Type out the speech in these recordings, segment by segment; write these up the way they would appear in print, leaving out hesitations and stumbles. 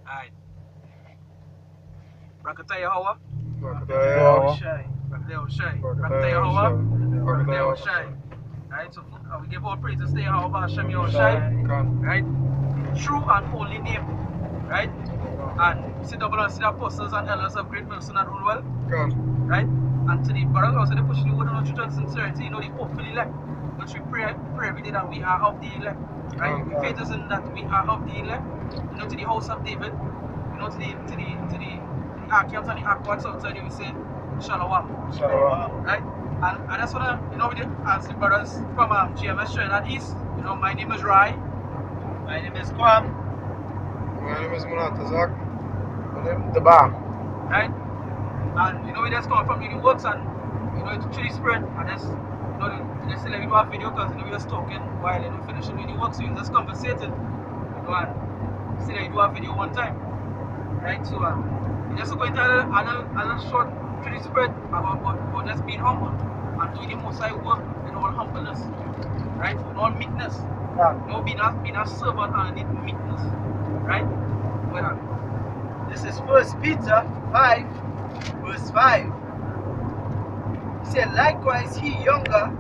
Alright. Rakataya Hawa. Rakataya Shai. Rakataya Shai. Rakataya Rakataya Hawa. Rakataya Rakataya Shai. Right, so we give all praise to stay Hawa Hashem Shai. Shai. Right? True and holy name. Right? And sit down and see the apostles and elders of great mercy and rule well. Right? And to the brothers also they push the word on truth and sincerity, you know, the hopefully elect. Which we pray every day that we are of the elect. Right? We faith us in that we are of the elect. You know, to the house of David, you know, to the archangels and the archwads outside, you will say Shalom. Shalom. Right? And that's what you know, as the brothers from GMS Trinidad East, you know, my name is Rai. My name is Kwam. My name is Munatazak. My name is Deba. Right? And you know, we just come from the works and you know, it's through the spirit. And just, you know, they say, like, we do a video because you know, we just talking while you know, finishing the works. So you just conversating, you know, and say, like, you do a video one time. Right? So, we just going to a short through the spirit about just being humble and doing the most high work in all humbleness. Right? In all meekness. You know, being a servant and in meekness. Right? Well, this is 1 Peter 5, verse 5. He said, likewise ye younger,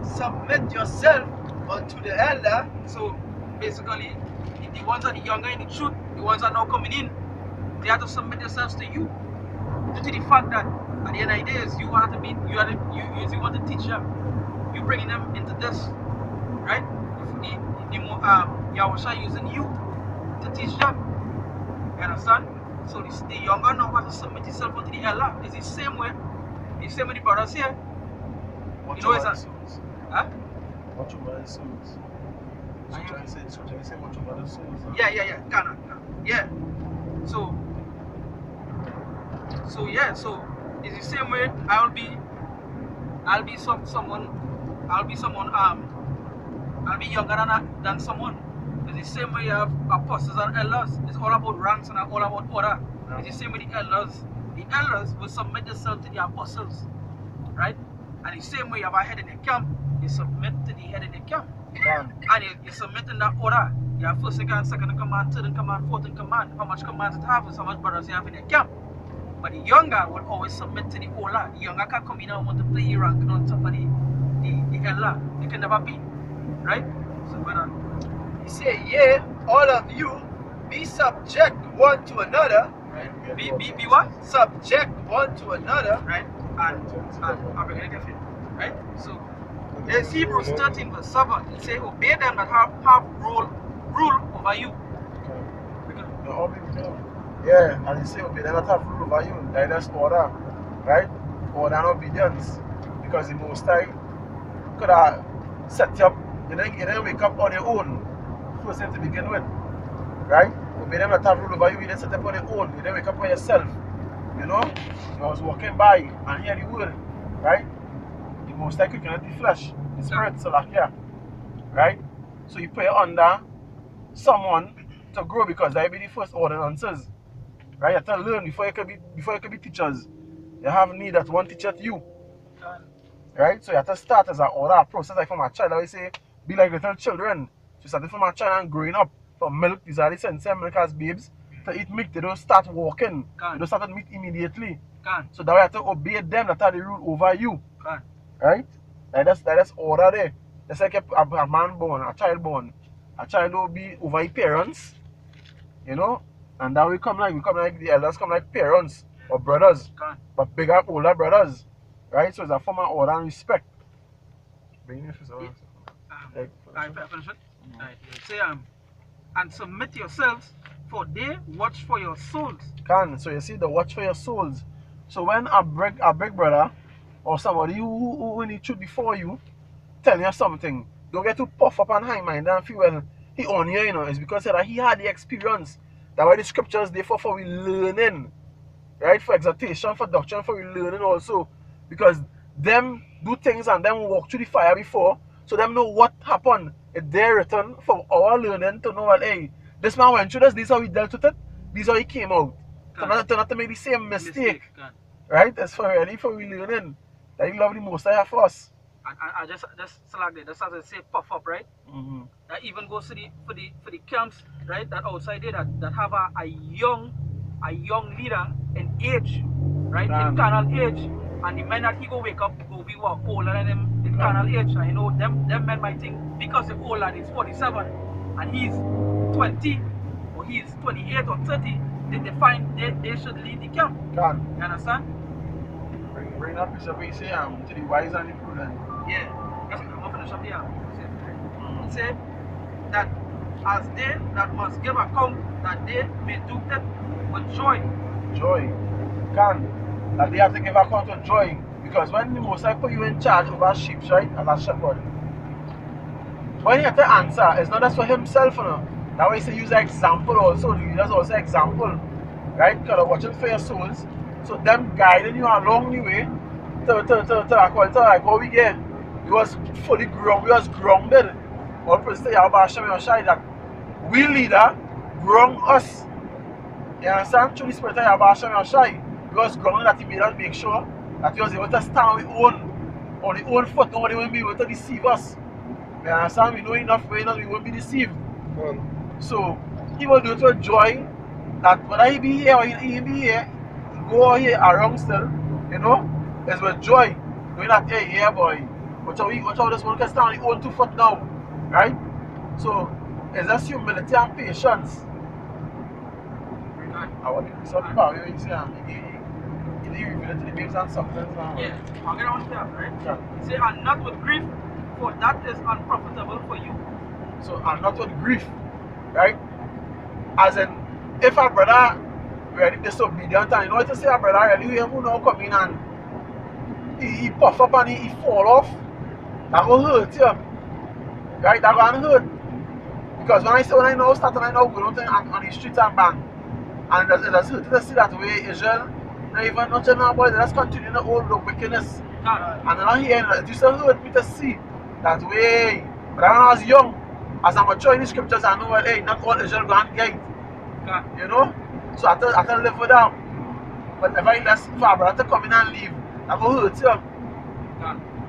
submit yourself unto the elder. So basically, the ones that are younger in the truth, the ones that are now coming in, they have to submit themselves to you. Due to the fact that at the end of the day, you want to teach them. You're bringing them into this, right? Yahweh using you to teach them. You understand? So the younger now have to submit himself unto the elder. It's the same way the brothers here. Watch You know, your it's a, souls. huh? Watch your mother's souls. So trying to say watch your mother's souls. Yeah. Yeah. So it's the same way I'll be younger than someone. It's the same way you have apostles and elders. It's all about ranks and all about order. Yeah. It's the same with the elders. The elders will submit themselves to the apostles, right? And the same way you have a head in the camp, you submit to the head in the camp. And you submit in that order. You have first in command, second in command, third in command, fourth in command. How much commands it have is how much brothers you have in the camp. But the younger will always submit to the older. The younger can come in and want to play rank on top of the elder. It can never be. Right? So brother. He said, yea, all of you, be subject one to another. Right? Be what? Subject one to another. Right? And I'm going to right? So there's Hebrews 13 verse 7. It says, obey them that have rule over you. Yeah, and you say obey them that have rule over you. That's order, right? Order and obedience. Because the Most High could have set you up. You didn't wake up on your own. First thing to begin with, right? Obey them that have rule over you. You didn't set up on your own. You didn't wake up on yourself. You know, I was walking by and hear the word, right? The Most High quickeneth the flesh, the spirit, so like, yeah, right? So you put it under someone to grow because that will be the first ordinances, right? You have to learn before you can be teachers. You have need that one teacher to you, right? So you have to start as an order process. Like from a child, I always say, be like little children. So starting from a child and growing up from milk, these are the sensitive milk as babes. To eat milk, they don't start walking. They don't start meat immediately. So that way you have to obey them that are the rule over you. Right? That's order there. That's like a man born, a child born. A child will be over his parents, you know, and then we come like the elders come like parents or brothers, but bigger, older brothers, right? So it's a form of order and respect. Say and submit yourselves, for they watch for your souls. So you see the watch for your souls. So when a big brother or somebody who need truth before you tell you something, don't get too puff up and high mind and feel well he on you, you know. It's because that he had the experience. That's why the scriptures there for we learning, right? For exhortation, for doctrine, for we learning also. Because them do things and them walk through the fire before, so them know what happened. It's their written for our learning to know that, hey, this man went through this, this is how he dealt with it, this is how he came out. To not to make the same mistake. Right? That's for really for we learning. That he love the Most High for us. And I just select it. That's as I say puff up, right? Mm-hmm. That even goes to the for the camps, right? That outside there that have a young leader in age, right? In carnal age. And the men that he go wake up go be what older than him in carnal age. And you know them men might think because the older and he's 47 and he's 20 or he's 28 or 30, they find they should lead the camp. Can. You understand? Bring that piece of PC to the wise and the prudent. Yeah. That's I'm gonna finish up here. He said that as they that must give account that they may do it with joy. Joy. Can. That they have to give account of joy. Because when the Most High put you in charge over sheep, right? As a shepherd. When you have to answer, it's not just for himself, you know. That way he use an example also. He does also example. Right? Because of watching for your souls. So them guiding you along the way to like how we get. We was fully grounded. We was grounded. All praise to Yahweh Hashem Yoshai that we leader ground us. You understand? Through the spirit of Yahweh Hashem Yoshai. We was grounded that he made us make sure that we was able to stand on our own foot. Nobody will be able to deceive us. You understand? We know enough we won't be deceived. So he will do it with joy that whether he be here or he be here, go here around still, you know, is with joy. Knowing that, hey, yeah, boy, watch how this one can stand on his own 2 foot now, right? So, it's just humility and patience. I want to do something about you, you see, he reveal it to the babes and substance. Yeah, I'll get on to that, right? Yeah. He said, and not with grief, for that is unprofitable for you. So, and not with grief, right? As in, if a brother really disobedient and you know to say a brother really who now come in and he puff up and he fall off, that will hurt you. Right? That will hurt. Because when I now start and I now go out on the streets and bang, and it does hurt to see that way Israel, not even not now boy, they just continue to hold the wickedness. And then here it used to hurt me to see that way. But when I was young, as I'm mature in the scriptures, I know hey, not all Israel go and get. You know? So I can live with them. But if I let for a brother to come in and leave, that will hurt you.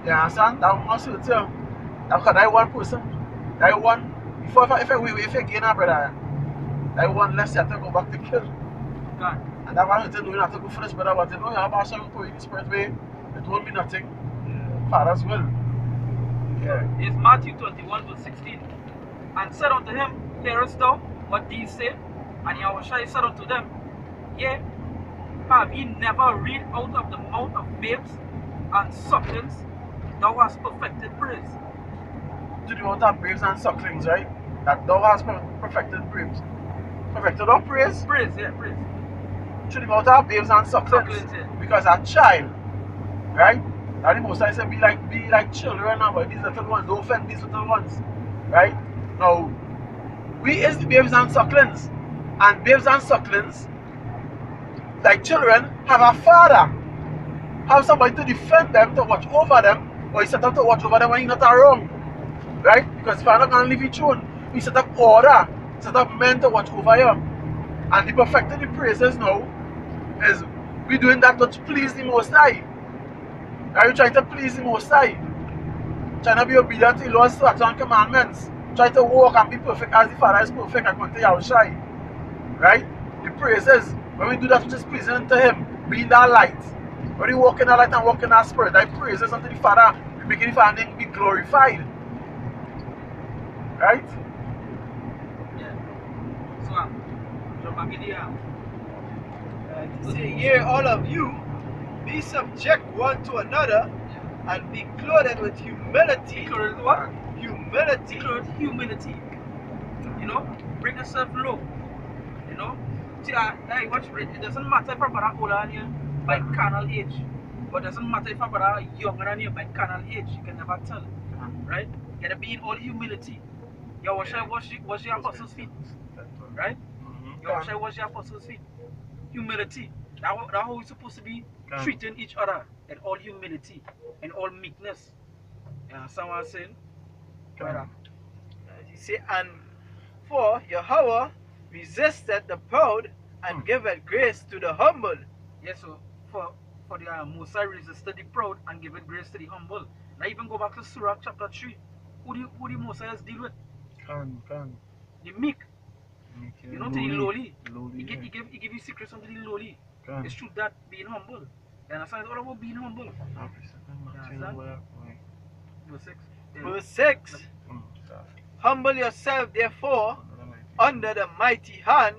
You understand? That must hurt you. Because that one person, that one, if you gain a brother, that one less you have to go back to kill. And that one you don't have to go for this brother, but you know you have a shame for the spirit way, it won't be nothing. Father's will. Yeah. It's Matthew 21 verse 16. And said unto him, hearest thou what these say? And Yahushua said unto them, yea, have ye never read out of the mouth of babes and sucklings, thou hast perfected praise. To the mouth of babes and sucklings, right? That thou hast perfected praise. Perfected our praise? Praise, yeah, praise. To the mouth of babes and sucklings. Yeah. Because a child, right? And the Most High said, be like children now, but these little ones, don't offend these little ones. Right? Now, we is the babes and sucklings. And babes and sucklings, like children, have a father. Have somebody to defend them, to watch over them, or you set up to watch over them when you're not around. Right? Because if you're not going to leave each one, we set up order, set up men to watch over you. And the perfecting the praises now is we doing that to please the Most High. Are you trying to please the Most High? Trying to be obedient to the Lord's statutes and commandments. Try to walk and be perfect as the Father is perfect according to Yahushua. Right? The praises, when we do that which is pleasing to Him, be in that light. When we walk in that light and walk in that spirit, that praises unto the Father, we begin the Father name be glorified. Right? Yeah. So, jump back in here. Say, yea, all of you, be subject one to another, and be clothed with humility. Clothed with what? Humility. Clothed with humility. You know, bring yourself low. You know, see, like, watch, it doesn't matter if a brother older than you by carnal age, but it doesn't matter if a brother younger than you by carnal age. You can never tell, right? You gotta be in all humility. Yahushua wash your apostles' feet, right? Yahushua wash your apostles' feet. Humility. That's how we're supposed to be treating each other in all humility, in all meekness. You understand what I'm saying? He say, and for Yahweh resisted the proud and giveth grace to the humble. Yes, so for the Most High resisted the proud and giveth grace to the humble. Now even go back to Surah chapter 3. Who the Moses deal with? Can. The meek. Okay. You know, to the lowly. Lowly. He give you secrets unto the lowly. Can. It's true that being humble. You understand? It's all about being humble. Verse 6. Yeah. Verse 6. Humble yourself, therefore, under the mighty hand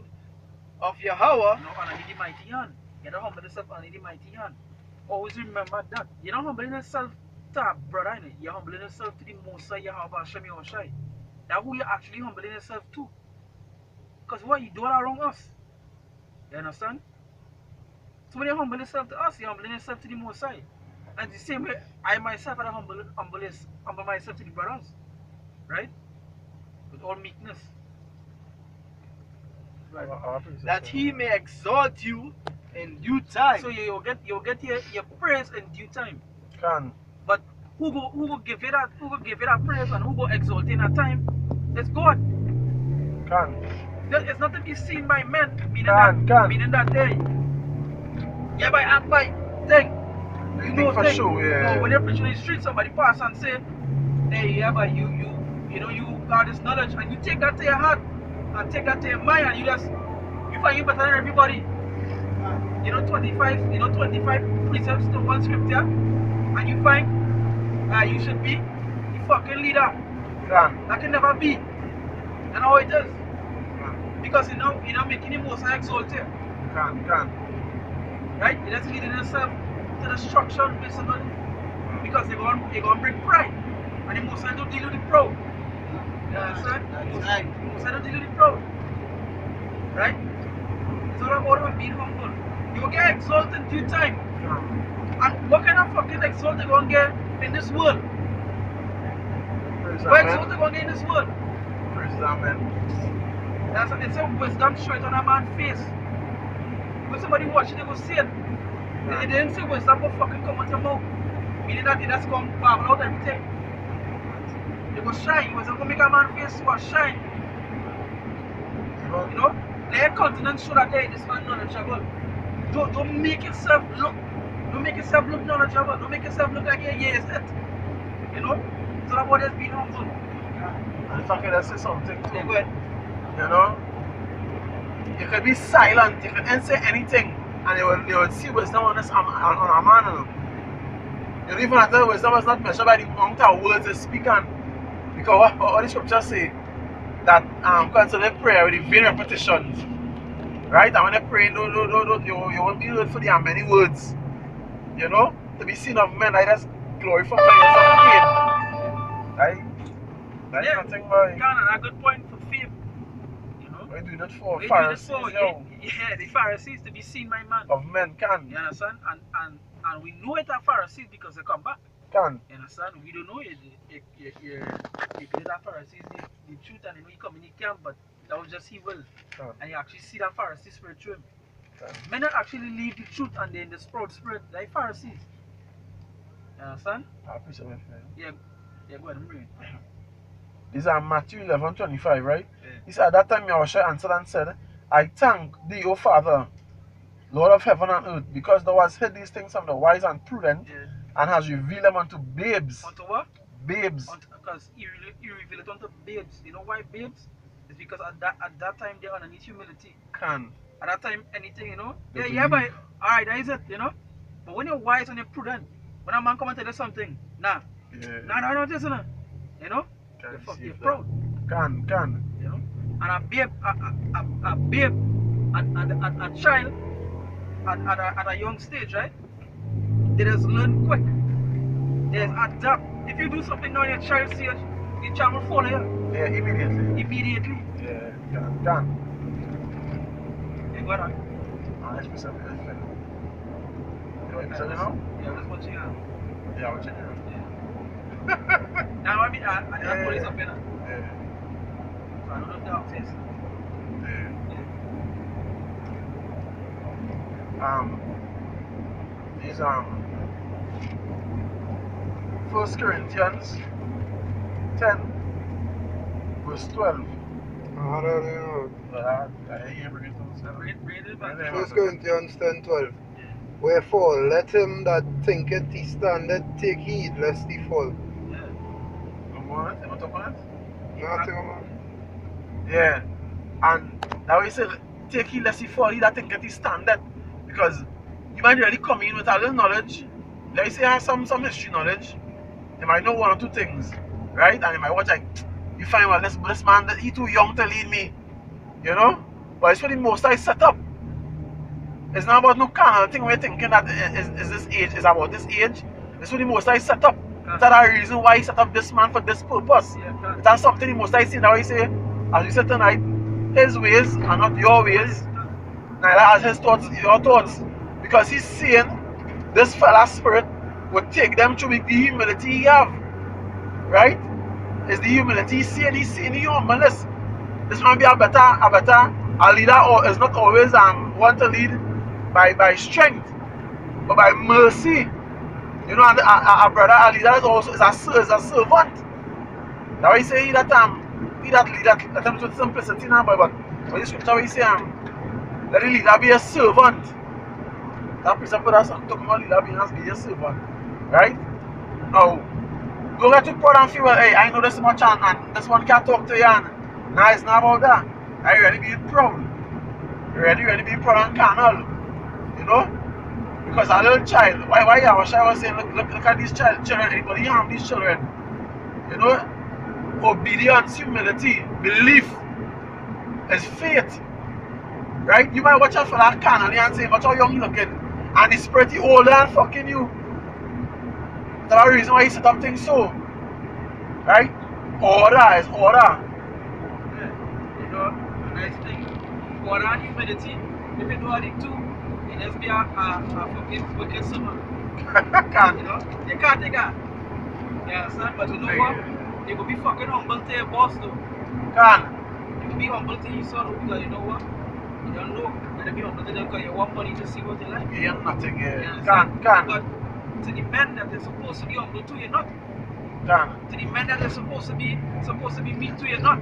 of Yahweh. You know, under the mighty hand. You don't humble yourself under the mighty hand. Always remember that. You're not humbling yourself to a brother, innit? You're humbling yourself to the Most High Yahweh Hashem Yahushai. That's who you're actually humbling yourself to. Because what you do all around us. You understand? So when you humble yourself to us, you're humbling yourself to the Most High. And the same way, I myself I humble myself to the brothers. Right? With all meekness. Right. That he may exalt you in due time. So you'll get your praise in due time. Can. But who go give you that praise and who go exalt in that time? It's God. Can. It's not to be seen by men, meaning that hey, yeah, by act by thing. You know for thing. sure, yeah. So when you're preaching in the street, somebody pass and say, hey, yeah, but you got this knowledge, and you take that to your heart and take that to your mind, and you find you better than everybody. 25 precepts to one scripture, and you find you should be the fucking leader. Can. That can never be. And how it is. Because you're not making him most exalted. Can. Right? You're just leading yourself to destruction, basically. Because they're going to bring pride. And the most don't deal with the proud. You understand? That's right. Most don't deal with the proud. Right? It's all about being humble. You will get exalted in due time. And what kind of fucking exalt you going to get in this world? What exalt you going to get in this world? Praise the Amen. It's a wisdom straight on a man's face. When somebody watching, they will see it. They didn't say wisdom will fucking come out your mouth. Meaning that they just come babble out everything. They go shine. Wisdom will make a man's face was shine. You know? Let continent show that this man knowledgeable. Don't make yourself look. Don't make yourself look knowledgeable. Don't make yourself look like yeah, is it. You know? It's all about just being humble. And if I can say something too. Yeah, go ahead. You know? You could be silent, you can say anything, and you will see wisdom on a man. You don't even have to wisdom is not measured by the amount of words you speak on. Because what the scriptures say, that concerning prayer with the vain repetitions. Right? And when you pray, you won't be heard for the many words. You know? To be seen of men, I just glorify myself. Right? That's nothing but. Ghana, a good point for fame. We're doing it for We Pharisees, do it for, yo. yeah, the Pharisees to be seen by man. Of men can. You understand? And we know it are Pharisees because they come back. Can. You understand? We don't know it. You get that Pharisees the truth, and you know you come in the camp, but that was just evil. Can. And you actually see that Pharisee spirit through him. Can. Men that actually leave the truth and they're in the sprout spirit, like Pharisees. You understand? I appreciate it. Yeah, go ahead and bring it. These are Matthew 11:25, right? Yeah. He said, at that time Yahushua answered and said, I thank thee, O Father, Lord of heaven and earth, because thou hast hid these things from the wise and prudent, and hast revealed them unto babes. Unto what? Babes. Because he revealed it unto babes. You know why babes? It's because at that time they're underneath humility. Can. At that time, anything, you know? They Yeah, but believe. alright, that is it, you know? But when you're wise and you're prudent, when a man come and tell you something, nah, this, you know? You're proud. Can. You know? And a babe, a child at a young stage, right? They just learn quick. They just adapt. If you do something now in your child stage, the child will follow you. Yeah, immediately. Immediately. Yeah, can. You got that? Let's be something else. You want me to now? Yeah, that's what you have. Yeah, what you do? Now I mean, I have police up here now. Yeah. So I don't know if they're upstairs. These 1 Corinthians 10 verse 12. I Read it back. 1 Corinthians 10:12. Wherefore, let him that thinketh he standeth take heed lest he fall. Yeah. Come on, you want to talk on it? Nothing, man. Yeah. And now he said, take heed lest he fall, he that thinketh he standeth. Because you might really come in with a little knowledge. Like you say, has some history knowledge. You might know one or two things, right? And you might watch like, you find, well, this man, he too young to lead me. You know? But it's for the most I set up. It's not about no kind of thing we're thinking that is this age, is about this age. It's for the most I set up. That's the reason why he set up this man for this purpose. Yeah, That's something the most I see now. He say, as we said tonight, his ways are not your ways, neither as his thoughts your thoughts. Because he's saying this fella's spirit would take them through the humility he have. Right? It's the humility he's seeing the humbleness. This man be a leader, or is not always want to lead by strength, but by mercy. You know, and a brother, a leader is also is a servant. Now he say that let him with simplicity now, but when the scripture he say let the leader be a servant. That principle that's talking about leader being a servant. Right? Now, don't get too proud and feel, hey, I know this much and this one can't talk to you. And nah, it's not about that. I really be proud. Really be proud and carnal. You know? Because a little child, why I was saying, look at these children, anybody harm these children. You know? Obedience, humility, belief is faith. Right? You might watch out for that carnally and say, watch how young you looking. And he's pretty older than fucking you. That's the reason why he set up things so. Right? Order is order. Yeah. You know, a nice thing. Order and humility, if you do all the two, it just be a fucking wicked someone. You know? You can't take that. You understand? But you know what? You could be fucking humble to your boss though. Can. You could be humble to your son because you know what? You don't know. You gotta be humble to them because you want money to see what you like. You ain't nothing here. You Can. understand? But to the men that they're supposed to be humble to, you're not. Can. To the men that they're supposed to be mean to, you're not.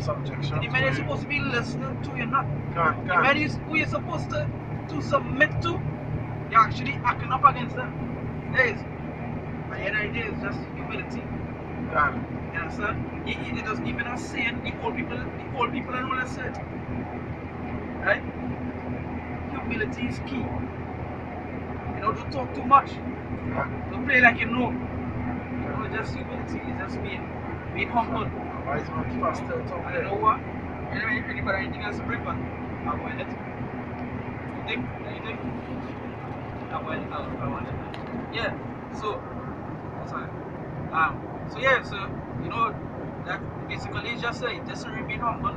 Subjection. To the men you're supposed to be listening to, you're not. Can. The men who you're supposed to submit to, you're actually acting up against them. Guys, at the end of the day, it's just humility. Can. You understand? It doesn't even a saying, the old people and all that said. Right? Humility is key. You know, don't talk too much. Don't play like you know. You know, just humility is just being humble. Wise man faster talk And you there. know what? Anybody anything else to bring back? I'll go in it. Anything? I'll go in it. Yeah. So sorry. So yeah, so you know that basically it's just just to remain humble.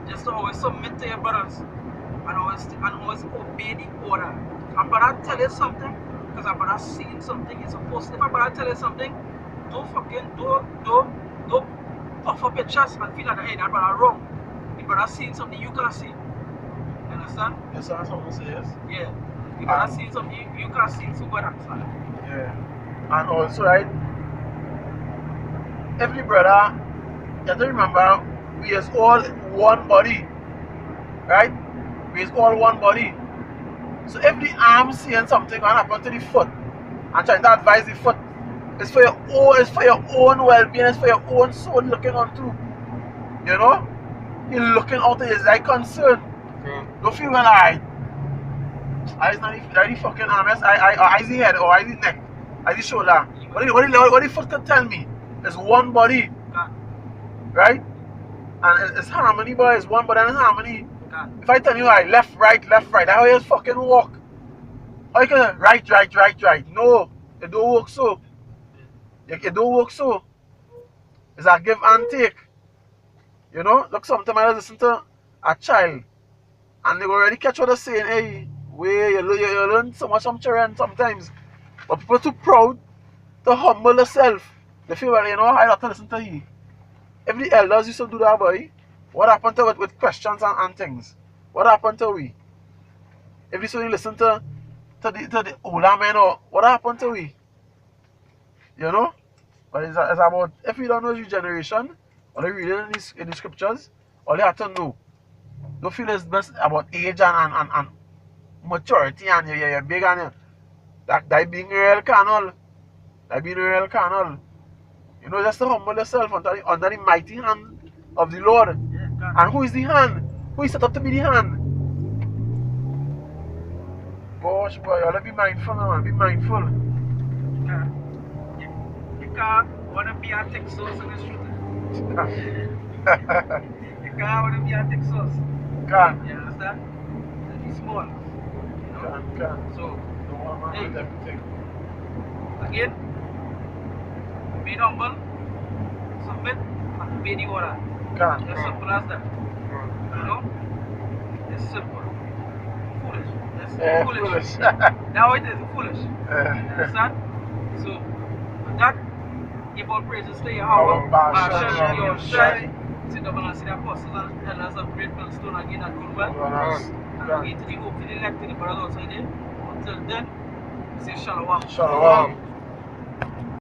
Just to always submit to your brothers and always obey the order. A brother tell you something because a brother seeing something is supposed to. If a brother tell you something, don't puff up your chest and feel like hey, that brother wrong. The brother seeing something you can't see. You understand? Yes, that's what I'm saying, yes. Yeah. The brother seeing something you can't see, so God understand. Yeah. And also, right, every brother, you have to remember, we is all one body. Right? We is all one body. So if the arm seeing something going to happen to the foot and trying to advise the foot, it's for your own well-being, it's for your own soul looking on too. You know? You're looking out to his like concern. Yeah. Don't feel well, alright. It's not the fucking arm, I the head or I the neck, I the shoulder. What the foot can tell me? It's one body. Right? And it's harmony, boy. It's one body and it's harmony. If I tell you, right, left, right, that's how you fucking walk. How you can right. No, it don't work so. It don't work so. It's a give and take. You know, look, sometimes I listen to a child and they already catch what they're saying. Hey, you learn so much from children sometimes. But people too proud to humble themselves. They feel, well, you know, I have to listen to you. If the elders used to do that, boy, what happened to it with questions and things? What happened to we? If you only listen to the older men, or what happened to we? You know? But it's about, if you don't know your generation, or you reading in the scriptures, all you have to know. Don't feel it's best about age and maturity and you're big and you. That being real carnal. That being real carnal. You know, just to humble yourself under the mighty hand of the Lord. Yeah, God. And who is the hand? Who is set up to be the hand? Gosh, boy, you gotta be mindful, man. Be mindful. You can't want to be a tech source in this truth. You can't want to be a tech source. Can. You understand? It's small. You know? Can. So, No one man Hey. with everything. again, be humble, submit, and obey the order. Can. As simple as that. You know? It's simple. Foolish. That's foolish. Now it is foolish. You understand? So, with that, give all praises to Yahweh, Bashan, Yahushai. Sit down and see the apostles and elders of Great Millstone again at Goodwell. And we to the hope to the elect to the brothers outside there. Until then, we say Shalom. Shalom.